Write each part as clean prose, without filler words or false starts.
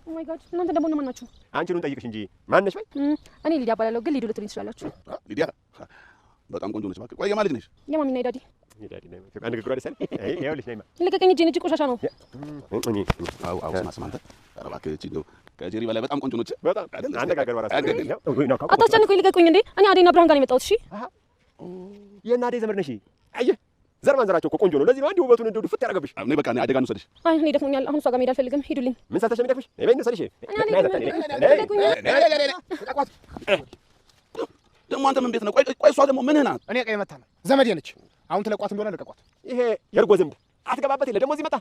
ኦ ማይ ጋድ እናንተ ደግሞ ማን ናችሁ? አንቺን ጠይቅሽ እንጂ ማን ነሽ? እኔ ሊዲያ እባላለሁ፣ ግን ሊዱ ልትሉኝ ትችላላችሁ። ሊዲያ በጣም ቆንጆ ነች። ቆይ የማን ልጅ ነሽ? የማሚ ነኝ ዳዲ። ዳዲ ነኝ። አንድ ግግሩ አይደል? ይኸውልሽ ነይማ። ልቀቀኝ፣ እጄን፣ እጅ ቆሻሻ ነው። አው ስማ አንተ እባክህ እቺ ነው ከጄሪ በላይ በጣም ቆንጆ ነች። በጣም አነጋገር ወራስ አታስጨንቁኝ፣ ልቀቁኝ እንዴ! እኔ አዴና ብርሃን ጋር ነው የመጣሁት። እሺ የእናቴ ዘመድ ነሽ? አየህ ዘር ማንዘራቸው እኮ ቆንጆ ነው። ለዚህ ነው አንዴ ውበቱን እንደው ፍት ያደረገብሽ። እኔ በቃ እኔ አደጋ ነው ሰድሽ። አይ እኔ ደክሞኛል፣ አሁን እሷ ጋር መሄድ አልፈልግም። ሂዱልኝ። ምን ሰርተሽ ነው የሚደክምሽ? ነይ ነው ሰድሽ። ደግሞ አንተ ምን ቤት ነው? ቆይ እሷ ደግሞ ምንህ ናት? እኔ ቀይ መታ ነው ዘመዴ ነች። አሁን ትለቋት እንደሆነ ልቀቋት። ይሄ የእርጎ ዝንብ አትገባበት የለ ደግሞ እዚህ መጣ።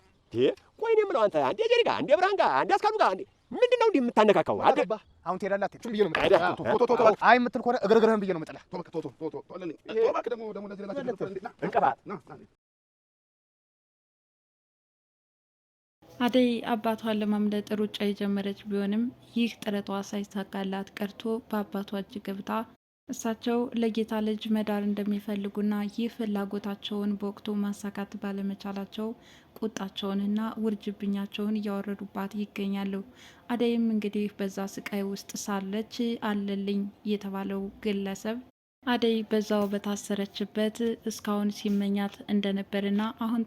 ቆይ እኔ የምለው አንተ አንዴ ጄሪ ጋር አንዴ ብርሃን ጋር አንዴ አስካሉ ጋር አንዴ ምንድን ነው እንዲህ የምታነካካው? አገባ አሁን ትሄዳለህ አትሄድም ብዬ ነው የምጠላህ። አይ የምትል ከሆነ እግርህን ብዬ ነው የምጠላህ። አደይ አባቷን ለማምለጥ ሩጫ የጀመረች ቢሆንም ይህ ጥረቷ ሳይሳካላት ቀርቶ በአባቷ እጅ ገብታ እሳቸው ለጌታ ልጅ መዳር እንደሚፈልጉና ይህ ፍላጎታቸውን በወቅቱ ማሳካት ባለመቻላቸው ቁጣቸውንና ውርጅብኛቸውን እያወረዱባት ይገኛሉ። አደይም እንግዲህ በዛ ስቃይ ውስጥ ሳለች አለልኝ የተባለው ግለሰብ አደይ በዛው በታሰረችበት እስካሁን ሲመኛት እንደነበርና አሁን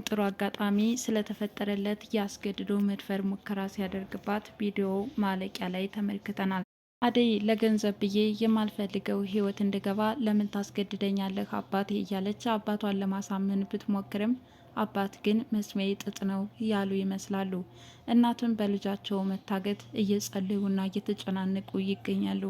ጥሩ አጋጣሚ ስለተፈጠረለት ያስገድዶ መድፈር ሙከራ ሲያደርግባት ቪዲዮ ማለቂያ ላይ ተመልክተናል። አደይ ለገንዘብ ብዬ የማልፈልገው ህይወት እንድገባ ለምን ታስገድደኛለህ አባቴ እያለች አባቷን ለማሳመን ብትሞክርም አባት ግን መስሚያዬ ጥጥ ነው ያሉ ይመስላሉ። እናትም በልጃቸው መታገት እየጸለዩና እየተጨናነቁ ይገኛሉ።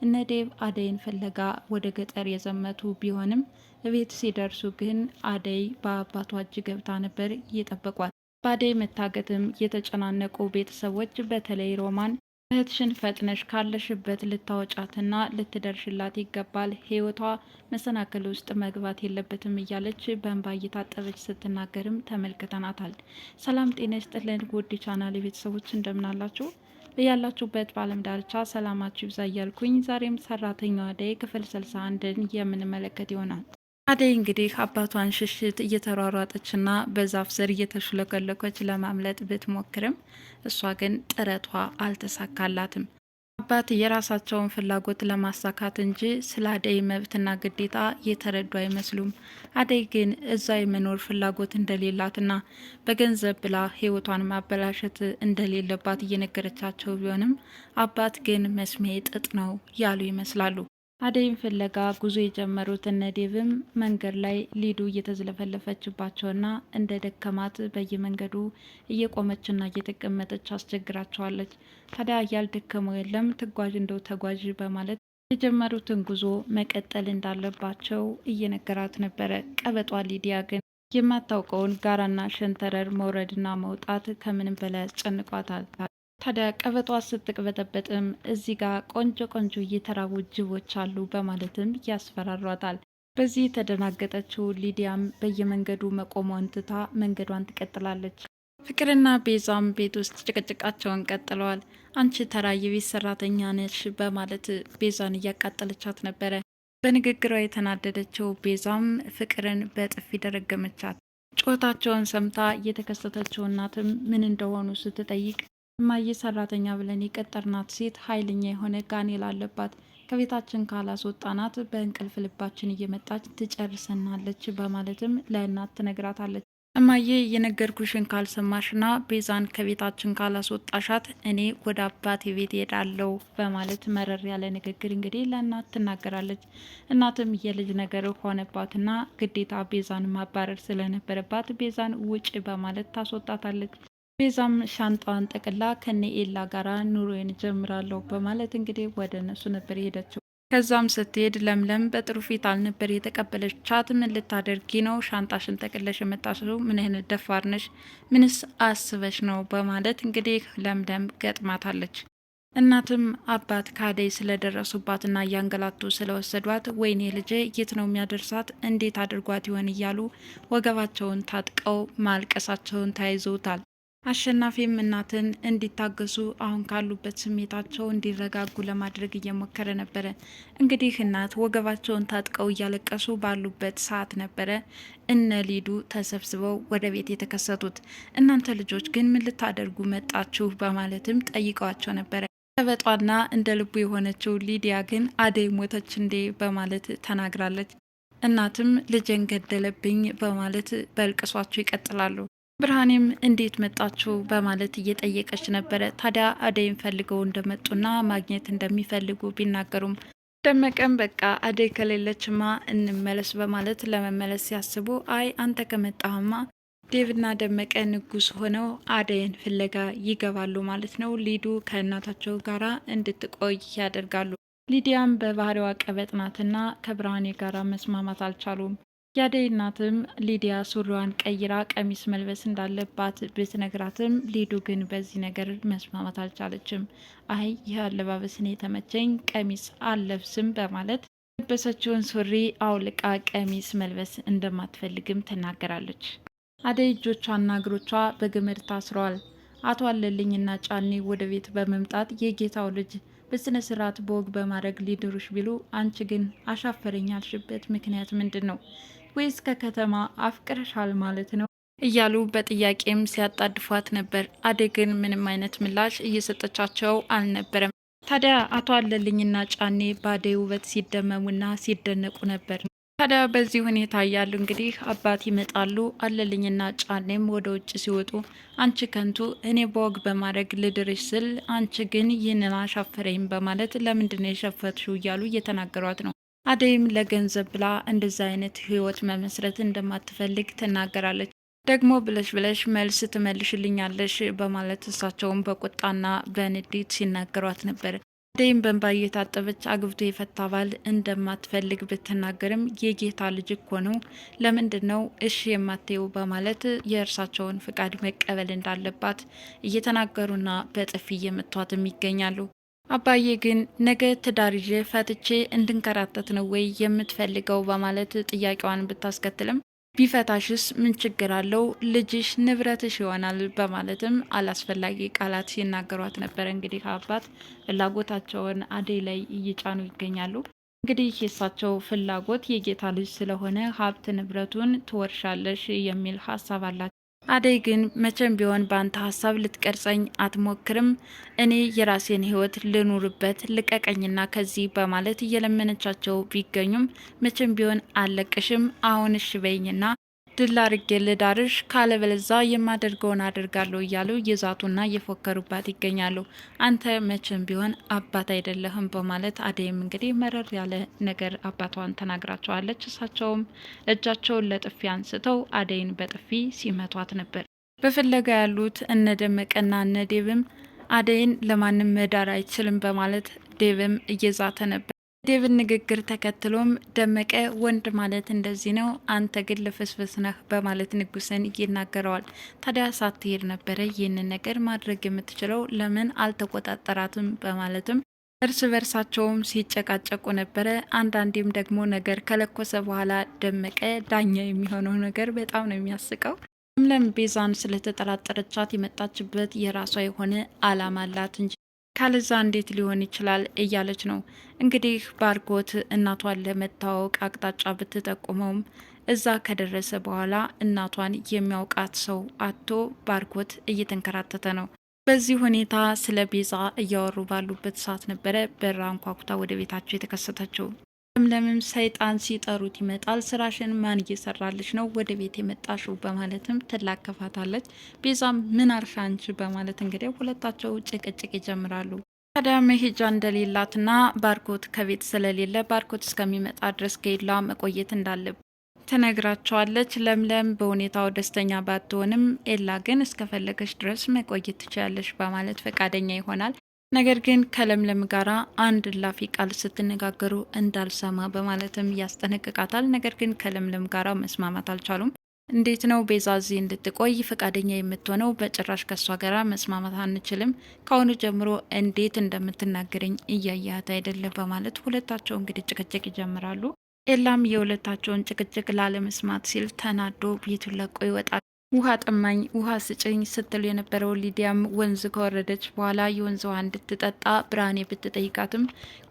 እነ ዴቭ አደይን ፍለጋ ወደ ገጠር የዘመቱ ቢሆንም ቤት ሲደርሱ ግን አደይ በአባቷ እጅ ገብታ ነበር እየጠበቋት። በአደይ መታገትም የተጨናነቁ ቤተሰቦች በተለይ ሮማን እህትሽን ፈጥነሽ ካለሽበት ልታወጫትና ልትደርሽላት ይገባል፣ ህይወቷ መሰናክል ውስጥ መግባት የለበትም እያለች በእንባ እየታጠበች ስትናገርም ተመልክተናታል። ሰላም ጤና ይስጥልን ውድ ቻናል ቤተሰቦች እንደምናላችሁ ያላችሁበት በዓለም ዳርቻ ሰላማችሁ ይብዛ እያልኩኝ ዛሬም ሰራተኛዋ አደይ ክፍል 61ን የምንመለከት ይሆናል። አደይ እንግዲህ አባቷን ሽሽት እየተሯሯጠችና በዛፍ ስር እየተሽለከለከች ለማምለጥ ብትሞክርም እሷ ግን ጥረቷ አልተሳካላትም። አባት የራሳቸውን ፍላጎት ለማሳካት እንጂ ስለ አደይ መብትና ግዴታ የተረዱ አይመስሉም። አደይ ግን እዛ የመኖር ፍላጎት እንደሌላትና በገንዘብ ብላ ህይወቷን ማበላሸት እንደሌለባት እየነገረቻቸው ቢሆንም አባት ግን መስሚያዬ ጥጥ ነው ያሉ ይመስላሉ። አደይም ፍለጋ ጉዞ የጀመሩት እነ ዴቭም መንገድ ላይ ሊዱ እየተዝለፈለፈችባቸውና እንደ ደከማት በየመንገዱ እየቆመችና እየተቀመጠች አስቸግራቸዋለች። ታዲያ ያልደከመው የለም ትጓዥ እንደው ተጓዥ በማለት የጀመሩትን ጉዞ መቀጠል እንዳለባቸው እየነገራት ነበረ። ቀበጧ ሊዲያ ግን የማታውቀውን ጋራና ሸንተረር መውረድና መውጣት ከምንም በላይ ያስጨንቋታል። ታዲያ ቀበጧ ስትቅበጠበጥም እዚህ ጋር ቆንጆ እየተራቡ ጅቦች አሉ በማለትም ያስፈራሯታል። በዚህ የተደናገጠችው ሊዲያም በየመንገዱ መቆሟን ትታ መንገዷን ትቀጥላለች። ፍቅርና ቤዛም ቤት ውስጥ ጭቅጭቃቸውን ቀጥለዋል። አንቺ ተራ የቤት ሰራተኛ ነሽ በማለት ቤዛን እያቃጠለቻት ነበረ። በንግግሯ የተናደደችው ቤዛም ፍቅርን በጥፊ ደረገመቻት። ጩኸታቸውን ሰምታ የተከሰተችው እናትም ምን እንደሆኑ ስትጠይቅ እማዬ ሰራተኛ ብለን የቀጠርናት ሴት ኃይለኛ የሆነ ጋኔል አለባት፣ ከቤታችን ካላስወጣናት በእንቅልፍ ልባችን እየመጣች ትጨርሰናለች በማለትም ለእናት ትነግራታለች። እማዬ የነገርኩሽን ካልሰማሽና ቤዛን ከቤታችን ካላስወጣሻት እኔ ወደ አባቴ ቤት ሄዳለሁ በማለት መረር ያለ ንግግር እንግዲህ ለእናት ትናገራለች። እናትም የልጅ ነገር ሆነባትና ግዴታ ቤዛን ማባረር ስለነበረባት ቤዛን ውጭ በማለት ታስወጣታለች። ቤዛም ሻንጣዋን ጠቅላ ከነ ኤላ ጋራ ኑሮዬን ጀምራለሁ በማለት እንግዲህ ወደ እነሱ ነበር የሄደችው። ከዛም ስትሄድ ለምለም በጥሩ ፊት አልነበር የተቀበለቻት። ምን ልታደርጊ ነው ሻንጣሽን ጠቅለሽ የመጣሽው? ምን አይነት ደፋር ነሽ? ምንስ አስበሽ ነው በማለት እንግዲህ ለምለም ገጥማታለች። እናትም አባት ከአደይ ስለደረሱባትና እያንገላቱ ስለወሰዷት ወይኔ ልጄ የት ነው የሚያደርሳት? እንዴት አድርጓት ይሆን እያሉ ወገባቸውን ታጥቀው ማልቀሳቸውን ተያይዘውታል። አሸናፊም እናትን እንዲታገሱ አሁን ካሉበት ስሜታቸው እንዲረጋጉ ለማድረግ እየሞከረ ነበረ። እንግዲህ እናት ወገባቸውን ታጥቀው እያለቀሱ ባሉበት ሰዓት ነበረ እነ ሊዱ ተሰብስበው ወደ ቤት የተከሰቱት። እናንተ ልጆች ግን ምን ልታደርጉ መጣችሁ? በማለትም ጠይቀዋቸው ነበረ። ተበጧና እንደ ልቡ የሆነችው ሊዲያ ግን አደይ ሞተች እንዴ በማለት ተናግራለች። እናትም ልጄን ገደለብኝ በማለት በልቅሷቸው ይቀጥላሉ። ብርሃኔም እንዴት መጣችሁ በማለት እየጠየቀች ነበረ። ታዲያ አደይን ፈልገው እንደመጡና ማግኘት እንደሚፈልጉ ቢናገሩም ደመቀም በቃ አደይ ከሌለችማ እንመለስ በማለት ለመመለስ ሲያስቡ አይ አንተ ከመጣህማ ዴቭና ደመቀ ንጉስ ሆነው አደይን ፍለጋ ይገባሉ ማለት ነው። ሊዱ ከእናታቸው ጋራ እንድትቆይ ያደርጋሉ። ሊዲያም በባህሪዋ ቀበጥ ናትና ከብርሃኔ ጋራ መስማማት አልቻሉም። የአደይ እናትም ሊዲያ ሱሪዋን ቀይራ ቀሚስ መልበስ እንዳለባት ብትነግራትም ሊዱ ግን በዚህ ነገር መስማማት አልቻለችም። አይ ይህ አለባበስን የተመቸኝ ቀሚስ አልለብስም በማለት የለበሰችውን ሱሪ አውልቃ ቀሚስ መልበስ እንደማትፈልግም ትናገራለች። አደይ እጆቿና እግሮቿ በገመድ ታስረዋል። አቶ አለልኝና ጫኔ ወደ ቤት በመምጣት የጌታው ልጅ በስነ ስርዓት በወግ በማድረግ ሊድሩሽ ቢሉ አንቺ ግን አሻፈረኝ ያልሽበት ምክንያት ምንድን ነው? ወይስ ከከተማ አፍቅረሻል ማለት ነው? እያሉ በጥያቄም ሲያጣድፏት ነበር። አደይ ግን ምንም አይነት ምላሽ እየሰጠቻቸው አልነበረም። ታዲያ አቶ አለልኝና ጫኔ በአደይ ውበት ሲደመሙና ሲደነቁ ነበር። ታዲያ በዚህ ሁኔታ እያሉ እንግዲህ አባት ይመጣሉ። አለልኝና ጫኔም ወደ ውጭ ሲወጡ አንቺ ከንቱ እኔ በወግ በማድረግ ልድርሽ ስል አንቺ ግን ይህንን አሻፈረኝ በማለት ለምንድን ነው የሸፈትሽው እያሉ እየተናገሯት ነው። አደይም ለገንዘብ ብላ እንደዛ አይነት ህይወት መመስረት እንደማትፈልግ ትናገራለች። ደግሞ ብለሽ ብለሽ መልስ ትመልሽልኛለሽ በማለት እሳቸውም በቁጣና በንዴት ሲናገሯት ነበር። አደይም በእንባ እየታጠበች አግብቶ የፈታ ባል እንደማትፈልግ ብትናገርም የጌታ ልጅ እኮ ነው ለምንድን ነው እሺ የማትየው በማለት የእርሳቸውን ፍቃድ መቀበል እንዳለባት እየተናገሩና በጥፊ እየመቷትም ይገኛሉ። አባዬ ግን ነገ ትዳር ይዤ ፈትቼ እንድንከራተት ነው ወይ የምትፈልገው በማለት ጥያቄዋን ብታስከትልም ቢፈታሽስ ምን ችግር አለው ልጅሽ ንብረትሽ ይሆናል በማለትም አላስፈላጊ ቃላት ሲናገሯት ነበር። እንግዲህ አባት ፍላጎታቸውን አደይ ላይ እየጫኑ ይገኛሉ። እንግዲህ የእሳቸው ፍላጎት የጌታ ልጅ ስለሆነ ሀብት ንብረቱን ትወርሻለሽ የሚል ሀሳብ አላቸው። አደይ ግን መቼም ቢሆን በአንተ ሀሳብ ልትቀርጸኝ አትሞክርም፣ እኔ የራሴን ህይወት ልኑርበት ልቀቀኝና ከዚህ በማለት እየለመነቻቸው ቢገኙም መቼም ቢሆን አለቅሽም፣ አሁን እሺ በይኝና ድል አድርጌ ልዳርሽ፣ ካለበለዛ የማደርገውን አደርጋለሁ እያሉ የዛቱና እየፎከሩባት ይገኛሉ። አንተ መቼም ቢሆን አባት አይደለህም በማለት አደይም እንግዲህ መረር ያለ ነገር አባቷን ተናግራቸዋለች። እሳቸውም እጃቸውን ለጥፊ አንስተው አደይን በጥፊ ሲመቷት ነበር። በፍለጋ ያሉት እነ ደመቀና እነ ዴብም አደይን ለማንም መዳር አይችልም በማለት ዴብም እየዛተ ነበር። ዴቭን ንግግር ተከትሎም ደመቀ ወንድ ማለት እንደዚህ ነው፣ አንተ ግን ልፍስፍስ ነህ በማለት ንጉስን ይናገረዋል። ታዲያ ሳትሄድ ነበረ ይህንን ነገር ማድረግ የምትችለው ለምን አልተቆጣጠራትም በማለትም እርስ በርሳቸውም ሲጨቃጨቁ ነበረ። አንዳንዴም ደግሞ ነገር ከለኮሰ በኋላ ደመቀ ዳኛ የሚሆነው ነገር በጣም ነው የሚያስቀው። ለምለም ቤዛን ስለተጠራጠረቻት የመጣችበት የራሷ የሆነ አላማ አላት እንጂ ካለዛ እንዴት ሊሆን ይችላል እያለች ነው። እንግዲህ ባርኮት እናቷን ለመታወቅ አቅጣጫ ብትጠቁመውም እዛ ከደረሰ በኋላ እናቷን የሚያውቃት ሰው አቶ ባርኮት እየተንከራተተ ነው። በዚህ ሁኔታ ስለ ቤዛ እያወሩ ባሉበት ሰዓት ነበረ በራ አንኳኩታ ወደ ቤታቸው የተከሰተችው። ለምለምም ሰይጣን ሲጠሩት ይመጣል፣ ስራሽን ማን እየሰራልሽ ነው ወደ ቤት የመጣሽው በማለትም ትላከፋታለች። ቤዛም ምን አርሻ አንቺ በማለት እንግዲህ ሁለታቸው ጭቅጭቅ ይጀምራሉ። ታዲያ መሄጃ እንደሌላትና ባርኮት ከቤት ስለሌለ ባርኮት እስከሚመጣ ድረስ ከሌላ መቆየት እንዳለበት ትነግራቸዋለች። ለምለም በሁኔታው ደስተኛ ባትሆንም ኤላ ግን እስከፈለገች ድረስ መቆየት ትችላለች በማለት ፈቃደኛ ይሆናል። ነገር ግን ከለምለም ጋራ አንድ ላፊ ቃል ስትነጋገሩ እንዳልሰማ በማለትም ያስጠነቅቃታል። ነገር ግን ከለምለም ጋራ መስማማት አልቻሉም። እንዴት ነው ቤዛ እዚህ እንድትቆይ ፈቃደኛ የምትሆነው? በጭራሽ ከሷ ጋራ መስማማት አንችልም። ከአሁኑ ጀምሮ እንዴት እንደምትናገረኝ እያያት አይደለም በማለት ሁለታቸው እንግዲህ ጭቅጭቅ ይጀምራሉ። ኤላም የሁለታቸውን ጭቅጭቅ ላለመስማት ሲል ተናዶ ቤቱን ለቆ ይወጣል። ውሃ ጠማኝ ውሃ ስጭኝ ስትል የነበረው ሊዲያም ወንዝ ከወረደች በኋላ የወንዝ ውሃ እንድትጠጣ ብርሃኔ ብትጠይቃትም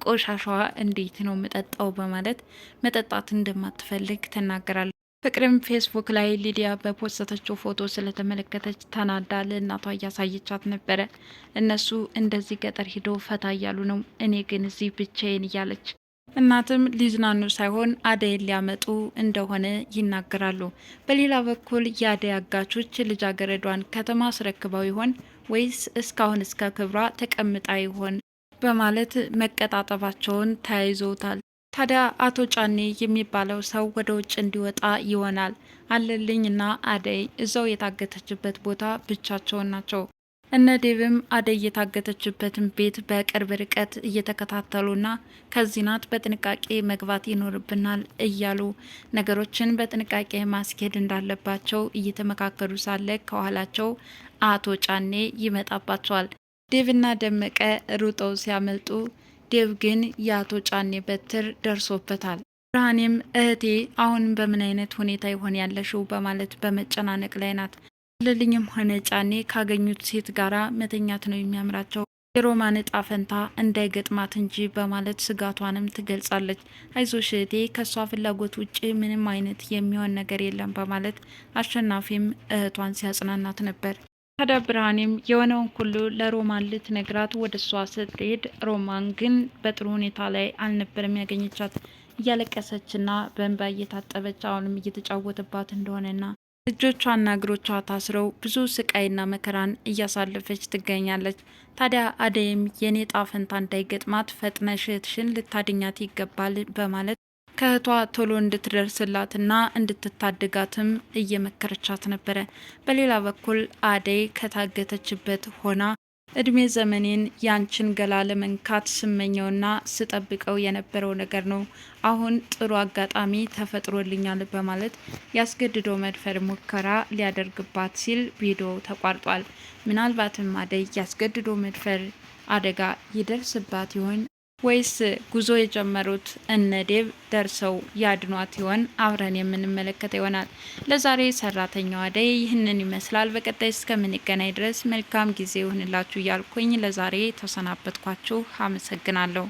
ቆሻሻዋ እንዴት ነው መጠጣው በማለት መጠጣት እንደማትፈልግ ትናገራለች። ፍቅርም ፌስቡክ ላይ ሊዲያ በፖስተችው ፎቶ ስለተመለከተች ተናዳ ለእናቷ እያሳየቻት ነበረ። እነሱ እንደዚህ ገጠር ሂደው ፈታ እያሉ ነው፣ እኔ ግን እዚህ ብቻዬን እያለች እናትም ሊዝናኑ ሳይሆን አደይን ሊያመጡ እንደሆነ ይናገራሉ። በሌላ በኩል የአደይ አጋቾች ልጃገረዷን ከተማ አስረክበው ይሆን ወይስ እስካሁን እስከ ክብሯ ተቀምጣ ይሆን በማለት መቀጣጠባቸውን ተያይዘውታል። ታዲያ አቶ ጫኔ የሚባለው ሰው ወደ ውጭ እንዲወጣ ይሆናል። አለልኝና አደይ እዛው የታገተችበት ቦታ ብቻቸውን ናቸው። እነ ዴቭም አደይ የታገተችበትን ቤት በቅርብ ርቀት እየተከታተሉና ከዚህ ናት በጥንቃቄ መግባት ይኖርብናል እያሉ ነገሮችን በጥንቃቄ ማስኬድ እንዳለባቸው እየተመካከሩ ሳለ ከኋላቸው አቶ ጫኔ ይመጣባቸዋል። ዴቭና ደመቀ ሩጠው ሲያመልጡ ዴቭ ግን የአቶ ጫኔ በትር ደርሶበታል። ብርሃኔም እህቴ አሁን በምን አይነት ሁኔታ ይሆን ያለሽው በማለት በመጨናነቅ ላይ ናት። ልልኝም ሆነ ጫኔ ካገኙት ሴት ጋራ መተኛት ነው የሚያምራቸው፣ የሮማን እጣ ፈንታ እንዳይገጥማት እንጂ በማለት ስጋቷንም ትገልጻለች። አይዞሽ እህቴ ከሷ ፍላጎት ውጭ ምንም አይነት የሚሆን ነገር የለም በማለት አሸናፊም እህቷን ሲያጽናናት ነበር። ታዲያ ብርሃኔም የሆነውን ሁሉ ለሮማን ልትነግራት ወደ እሷ ስትሄድ ሮማን ግን በጥሩ ሁኔታ ላይ አልነበረም ያገኘቻት። እያለቀሰችና በእንባ እየታጠበች አሁንም እየተጫወተባት እንደሆነና እጆቿና እግሮቿ ታስረው ብዙ ስቃይና መከራን እያሳለፈች ትገኛለች። ታዲያ አደይም የኔ ጣፈንታ እንዳይገጥማት ፈጥነሽ እህትሽን ልታድኛት ይገባል በማለት ከእህቷ ቶሎ እንድትደርስላትና እንድትታደጋትም እየመከረቻት ነበረ። በሌላ በኩል አደይ ከታገተችበት ሆና እድሜ ዘመኔን ያንችን ገላ ለመንካት ስመኘውና ስጠብቀው የነበረው ነገር ነው፣ አሁን ጥሩ አጋጣሚ ተፈጥሮልኛል በማለት ያስገድዶ መድፈር ሙከራ ሊያደርግባት ሲል ቪዲዮ ተቋርጧል። ምናልባትም አደይ ያስገድዶ መድፈር አደጋ ይደርስባት ይሆን ወይስ ጉዞ የጀመሩት እነ ዴቭ ደርሰው ያድኗት ይሆን? አብረን የምንመለከተ ይሆናል። ለዛሬ ሰራተኛዋ አደይ ይህንን ይመስላል። በቀጣይ እስከምንገናኝ ድረስ መልካም ጊዜ ይሁንላችሁ እያልኩኝ ለዛሬ ተሰናበትኳችሁ። አመሰግናለሁ።